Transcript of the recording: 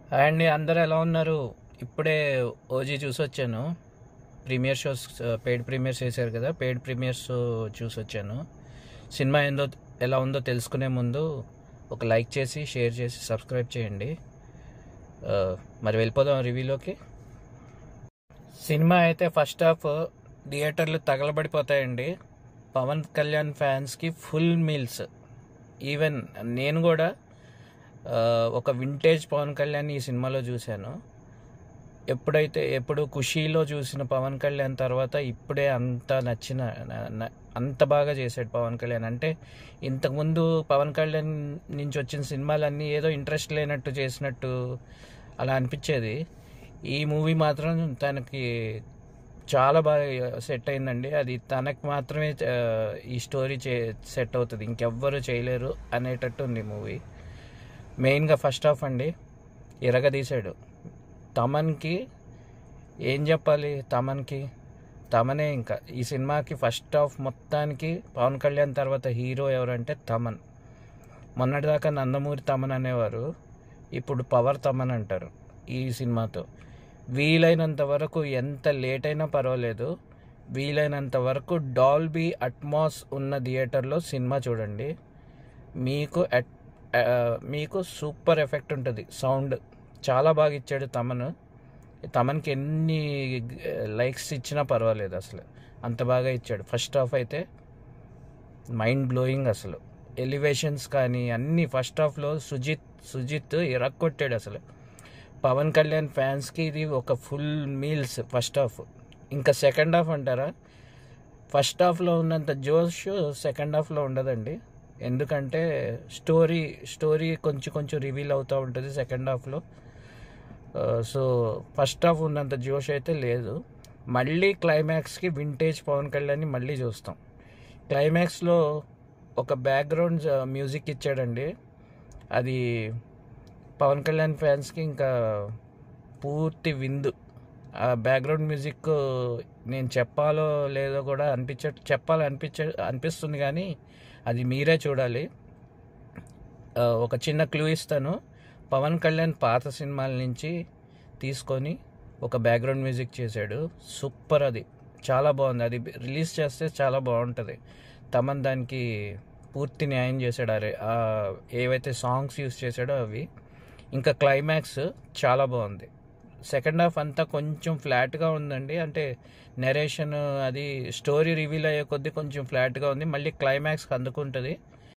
Hi అండి, అందరూ ఎలా ఉన్నారు? ఇప్పుడే ఓజీ చూసొచ్చాను. ప్రీమియర్ షోస్, పెయిడ్ ప్రీమియర్స్ వేశారు కదా, పెయిడ్ ప్రీమియర్స్ చూసొచ్చాను. సినిమా ఎలా ఉందో తెలుసుకునే ముందు ఒక లైక్ చేసి, షేర్ చేసి, సబ్స్క్రైబ్ చేయండి. ఆ, మరి వెళ్ళిపోదాం రివ్యూలోకి. సినిమా అయితే ఫస్ట్ హాఫ్ థియేటర్లు తగలబడిపోతాయండి. పవన్ కళ్యాణ్ ఫ్యాన్స్కి ఫుల్ మీల్స్. ఈవెన్ నేను కూడా ఒక వింటేజ్ పవన్ కళ్యాణ్ ఈ సినిమాలో చూశాను. ఎప్పుడు ఖుషీలో చూసిన పవన్ కళ్యాణ్ తర్వాత ఇప్పుడే అంత అంత బాగా చేశాడు పవన్ కళ్యాణ్. అంటే ఇంతకుముందు పవన్ కళ్యాణ్ నుంచి వచ్చిన సినిమాలన్నీ ఏదో ఇంట్రెస్ట్ లేనట్టు చేసినట్టు అలా అనిపించేది. ఈ మూవీ మాత్రం తనకి చాలా బాగా సెట్ అయిందండి. అది తనకు మాత్రమే ఈ స్టోరీ సెట్ అవుతుంది, ఇంకెవ్వరు చేయలేరు అనేటట్టు ఉంది మూవీ. మెయిన్గా ఫస్ట్ హాఫ్ అండి, ఇరగదీశాడు. తమన్కి ఏం చెప్పాలి, తమనే. ఇంకా ఈ సినిమాకి ఫస్ట్ హాఫ్ మొత్తానికి పవన్ కళ్యాణ్ తర్వాత హీరో ఎవరంటే తమన్. మొన్నటిదాకా నందమూరి తమన్ అనేవారు, ఇప్పుడు పవర్ తమన్ అంటారు ఈ సినిమాతో. వీలైనంత వరకు ఎంత లేట్ అయినా పర్వాలేదు, వీలైనంత వరకు డాల్బీ అట్మాస్ ఉన్న థియేటర్లో సినిమా చూడండి. మీకు సూపర్ ఎఫెక్ట్ ఉంటుంది. సౌండ్ చాలా బాగా ఇచ్చాడు తమన్కి ఎన్ని లైక్స్ ఇచ్చినా పర్వాలేదు, అసలు అంత బాగా ఇచ్చాడు. ఫస్ట్ హాఫ్ అయితే మైండ్ బ్లోయింగ్. అసలు ఎలివేషన్స్ కానీ అన్నీ ఫస్ట్ హాఫ్లో సుజిత్ ఇరక్కొట్టాడు అసలు. పవన్ కళ్యాణ్ ఫ్యాన్స్కి ఇది ఒక ఫుల్ మీల్స్ ఫస్ట్ హాఫ్. ఇంకా సెకండ్ హాఫ్ అంటారా, ఫస్ట్ హాఫ్లో ఉన్నంత జోష్ సెకండ్ హాఫ్లో ఉండదండి. ఎందుకంటే స్టోరీ కొంచెం రివీల్ అవుతూ ఉంటుంది సెకండ్ హాఫ్లో. సో ఫస్ట్ హాఫ్ ఉన్నంత జోష్ అయితే లేదు. మళ్ళీ క్లైమాక్స్కి వింటేజ్ పవన్ కళ్యాణ్ని మళ్ళీ చూస్తాం. క్లైమాక్స్లో ఒక బ్యాక్గ్రౌండ్ మ్యూజిక్ ఇచ్చాడండి. అది పవన్ కళ్యాణ్ ఫ్యాన్స్కి ఇంకా పూర్తి విందు. ఆ బ్యాక్గ్రౌండ్ మ్యూజిక్ నేను చెప్పాలో లేదో కూడా అనిపిస్తుంది, కానీ అది మీరే చూడాలి. ఒక చిన్న క్లూ ఇస్తాను. పవన్ కళ్యాణ్ పాత సినిమాల నుంచి తీసుకొని ఒక బ్యాక్గ్రౌండ్ మ్యూజిక్ చేశాడు. సూపర్, అది చాలా బాగుంది. అది రిలీజ్ చేస్తే చాలా బాగుంటుంది. తమన్ దానికి పూర్తి న్యాయం చేశాడు. ఏవైతే సాంగ్స్ యూస్ చేశాడో అవి. ఇంకా క్లైమాక్స్ చాలా బాగుంది. సెకండ్ హాఫ్ అంతా కొంచెం ఫ్లాట్గా ఉందండి. అంటే నెరేషన్ అది స్టోరీ రివీల్ అయ్యే కొద్దీ కొంచెం ఫ్లాట్గా ఉంది. మళ్ళీ క్లైమాక్స్కి అందుకుంటుంది.